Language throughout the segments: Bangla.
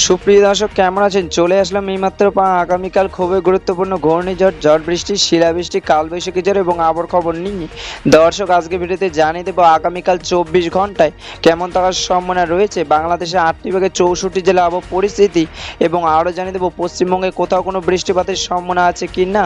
সুপ্রিয় দর্শক, কেমন আছেন? চলে আসলাম এইমাত্র আগামীকাল খুবই গুরুত্বপূর্ণ ঘূর্ণিঝড়, ঝড় বৃষ্টি, শিলাবৃষ্টি, কালবৈশাখী ঝড় এবং আবহাওয়ার খবর নিয়ে দর্শক আজকে ভিডিওতে জানিয়ে দেবো আগামীকাল 24 ঘন্টায় কেমন থাকার সম্ভাবনা রয়েছে বাংলাদেশে 8টি বিভাগে 64 জেলা আবহাওয়া পরিস্থিতি, এবং আরও জানিয়ে দেবো পশ্চিমবঙ্গে কোথাও কোনো বৃষ্টিপাতের সম্ভাবনা আছে কি না।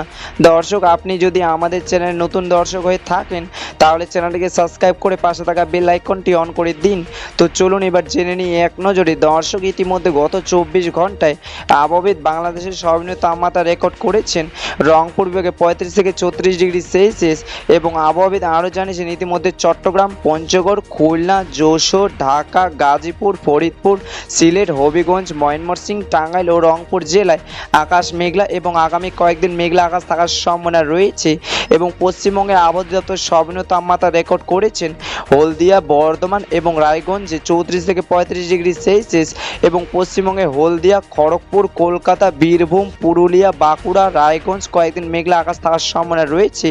দর্শক, আপনি যদি আমাদের চ্যানেলে নতুন দর্শক হয়ে থাকেন তাহলে চ্যানেলটিকে সাবস্ক্রাইব করে পাশে থাকা বেল আইকনটি অন করে দিন। তো চলুন এবার জেনে নিই এক নজরে। দর্শক, ইতিমধ্যে গত 24 ঘন্টায় আবহাওয়াবিদ বাংলাদেশের সর্বনিম্ন তাপমাত্রা রেকর্ড করেছেন রংপুর বিভাগে 35 থেকে 34 ডিগ্রি সেলসিয়াস, এবং আবহাওয়াবিদ আরও জানিয়েছেন ইতিমধ্যে চট্টগ্রাম, পঞ্চগড়, খুলনা, যশোর, ঢাকা, গাজীপুর, ফরিদপুর, সিলেট, হবিগঞ্জ, ময়মনসিংহ, টাঙ্গাইল ও রংপুর জেলায় আকাশ মেঘলা এবং আগামী কয়েকদিন মেঘলা আকাশ থাকার সম্ভাবনা রয়েছে। এবং পশ্চিমবঙ্গের আবহাওয়া দপ্তর সর্বনিম্ন তাপমাত্রা রেকর্ড করেছেন হলদিয়া, বর্ধমান এবং রায়গঞ্জে 34 থেকে 35 ডিগ্রি সেলসিয়াস, এবং পশ্চিমবঙ্গে হলদিয়া, খড়গপুর, কলকাতা, বীরভূম, পুরুলিয়া, বাঁকুড়া, রায়গঞ্জ কয়েকদিন মেঘলা আকাশ থাকার সম্ভাবনা রয়েছে।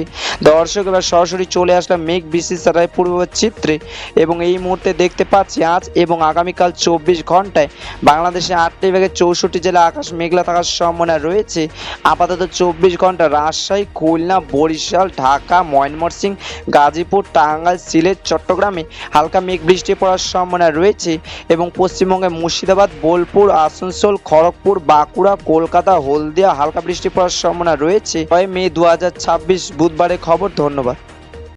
দর্শক, এবার সরাসরি চলে আসলাম মেঘ বিশিষ্টার পূর্বাভাস চিত্রে, এবং এই মুহূর্তে দেখতে পাচ্ছি আজ এবং আগামীকাল 24 ঘন্টায় বাংলাদেশে 8টি বিভাগে 64 জেলা আকাশ মেঘলা থাকার সম্ভাবনা রয়েছে। আপাতত 24 ঘন্টা রাজশাহী, খুলনা, বরিশাল, ঢাকা, ময়মনসিংহ, গাজীপুর, টাঙ্গাইল, সিলেট, চট্টগ্রামে হালকা মেঘ বৃষ্টি পড়ার সম্ভাবনা রয়েছে, এবং পশ্চিমবঙ্গে মুর্শিদাবাদ, বোলপুর, আসানসোল, খড়গপুর, বাঁকুড়া, কলকাতা, হলদিয়া হালকা বৃষ্টি পড়ার সম্ভাবনা রয়েছে। 6 মে 2026 বুধবারের খবর। ধন্যবাদ।